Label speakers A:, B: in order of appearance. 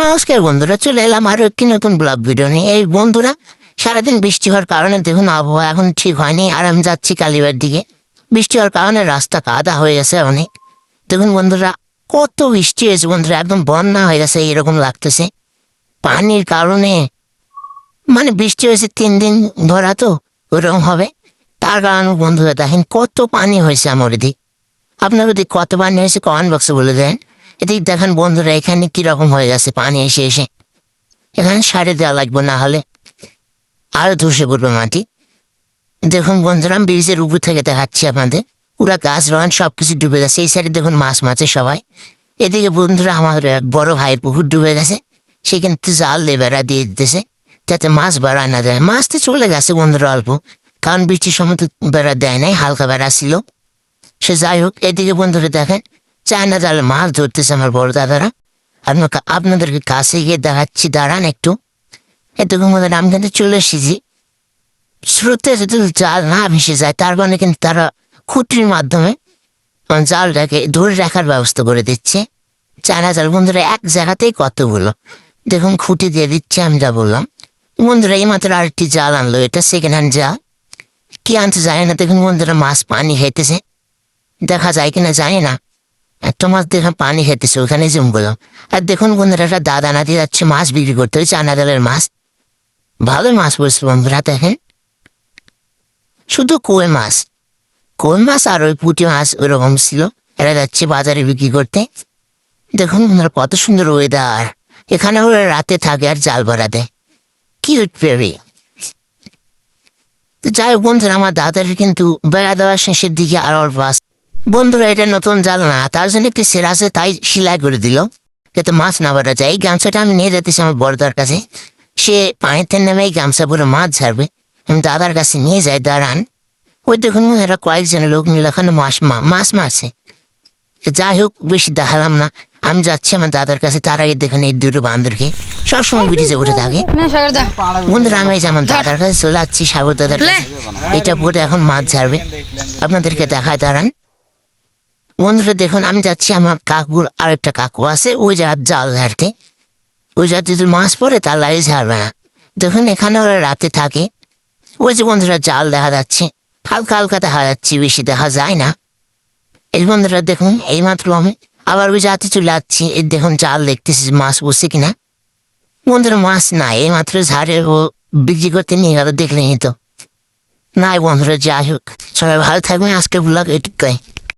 A: নমস্কার বন্ধুরা, চলে এলাম আরো একটি নতুন ব্লগ ভিডিও নিয়ে। এই বন্ধুরা, সারাদিন বৃষ্টি হওয়ার কারণে দেখুন আবহাওয়া এখন ঠিক হয়নি, আর আমি যাচ্ছি কালীবাড়ির দিকে। বৃষ্টি হওয়ার কারণে রাস্তা কাদা হয়ে গেছে অনেক। দেখুন বন্ধুরা, কত বৃষ্টি হয়েছে বন্ধুরা, একদম বন্যা হয়ে গেছে এরকম লাগতেছে পানির কারণে। মানে বৃষ্টি হয়েছে 3 দিন ধরা, তো ওরকম হবে। তার কারণে বন্ধুরা দেখেন কত পানি হয়েছে আমার এদিক। আপনার ওদিক কত পানি হয়েছে কমেন্ট বক্সে বলে দেন। এদিক দেখেন বন্ধুরা, এখানে কিরকম হয়ে গেছে পানি এসে এসে। এখানে সারে দেওয়া লাগবে, না হলে আরো ধসে পড়বে মাটি। দেখুন বন্ধুরা, আমি ব্রিজের উপর থেকে দেখাচ্ছি আপনাদের। পুরা গাছ রন সবকিছু ডুবে গেছে। এই সাইডে দেখুন মাছ মাছে সবাই। এদিকে বন্ধুরা আমার এক বড় ভাইয়ের পুকুর ডুবে গেছে, সেখান থেকে জাল দিয়ে বেড়া দিয়ে দিতেছে যাতে মাছ বেড়া না দেয়। মাছ তো চলে গেছে বন্ধুরা অল্প, কারণ বৃষ্টির সময় তো বেড়া দেয় নাই, হালকা বেড়া ছিল। সে যাই হোক, এদিকে বন্ধুরা দেখেন চায়না জালে মাছ ধরতেছে আমার বড় দাদারা। আপনাদেরকে কাছে গিয়ে দেখাচ্ছি, দাঁড়ান একটু। এতক্ষণ মধ্যে আমি কিন্তু চলে এসেছি। স্রোতে যদি জাল না ভেসে যায়, তার মানে কিন্তু তারা খুঁটির মাধ্যমে জালটাকে ধরে রাখার ব্যবস্থা করে দিচ্ছে। চায়না জাল বন্ধুরা এক জায়গাতেই কতগুলো দেখুন খুঁটি দিয়ে দিচ্ছে। আমি যা বললাম বন্ধুরা, এই মাত্র আরেকটি জাল আনলো, এটা সেকেন্ড হ্যান্ড জাল। কি আনতে যায় না, দেখুন বন্ধুরা মাছ পানি হেঁটেছে, দেখা যায় কিনা জানি না। একটা মাছ দেখে পানি খেতেছে, ওখানে জুম করলাম। আর দেখুন বন্ধুরা, একটা দাদা নাতি যাচ্ছে মাছ বিক্রি করতে, ওই চায়না জালের মাছ। ভালো মাছ পড়ছে বন্ধুরা, দেখেন শুধু কই মাছ, কই মাছ আর ওই পুঁটি মাছ ওরকম ছিল। এরা যাচ্ছে বাজারে বিক্রি করতে। দেখুন বন্ধুরা কত সুন্দর ওয়েদার। এখানে ওরা রাতে থাকে আর জাল ভরা দেয়, কিউট বেবি। যাই হোক বন্ধুরা, আমার দাদার কিন্তু বেড়া দেওয়ার শেষের দিকে আর ওর বাস। বন্ধুরা এটা নতুন জাল না, তার জন্য একটি সেরা আছে, তাই সেলাই করে দিল যাতে মাছ না বাড়া যায়। এই গামছাটা আমি নিয়ে যেতেছি আমার বড়দার কাছে, সে পানিতে নেমে এই গামছা পুরো মাছ ছাড়বে। আমি দাদার কাছে নিয়ে যাই, দাঁড়ান। ওই দেখুন এরা কয়েকজন লোক মিলে ওখানে মাছ মারছে। যাই হোক বেশি দেখালাম না, আমি যাচ্ছি আমার দাদার কাছে। তার আগে দেখুন এই দুটো বান্দরকে সবসময় ব্রিজে উঠে থাকে। বন্ধুরা আমি আমার দাদার কাছে চলে যাচ্ছি, সাগর দাদার কাছে। এটা পরে এখন মাছ ছাড়বে, আপনাদেরকে দেখায়, দাঁড়ান। বন্ধুরা দেখুন আমি যাচ্ছি, আমার কাকুর আরেকটা কাকু আছে, ওই জাল ঝাড়তে। ওই জাত যদি মাছ পড়ে তার লাগে ছাড়বে না। দেখুন এখানে ওরা রাতে থাকে। ওই যে বন্ধুরা জাল দেখা যাচ্ছে, হালকা হালকা দেখা যাচ্ছে, বেশি দেখা যায় না। এই বন্ধুরা দেখুন এইমাত্র আমি আবার ওই জাতে চলে যাচ্ছি। এই দেখুন জাল দেখতেছি মাছ বসে কিনা। বন্ধুরা মাছ নাই, এইমাত্র ঝাড়ে ও বিক্রি করতে নিয়ে গেল, দেখলেনি তো। নাই বন্ধুরা, যাই হোক সবাই ভালো থাকবেন। আজকে ব্লগ এটুকুই।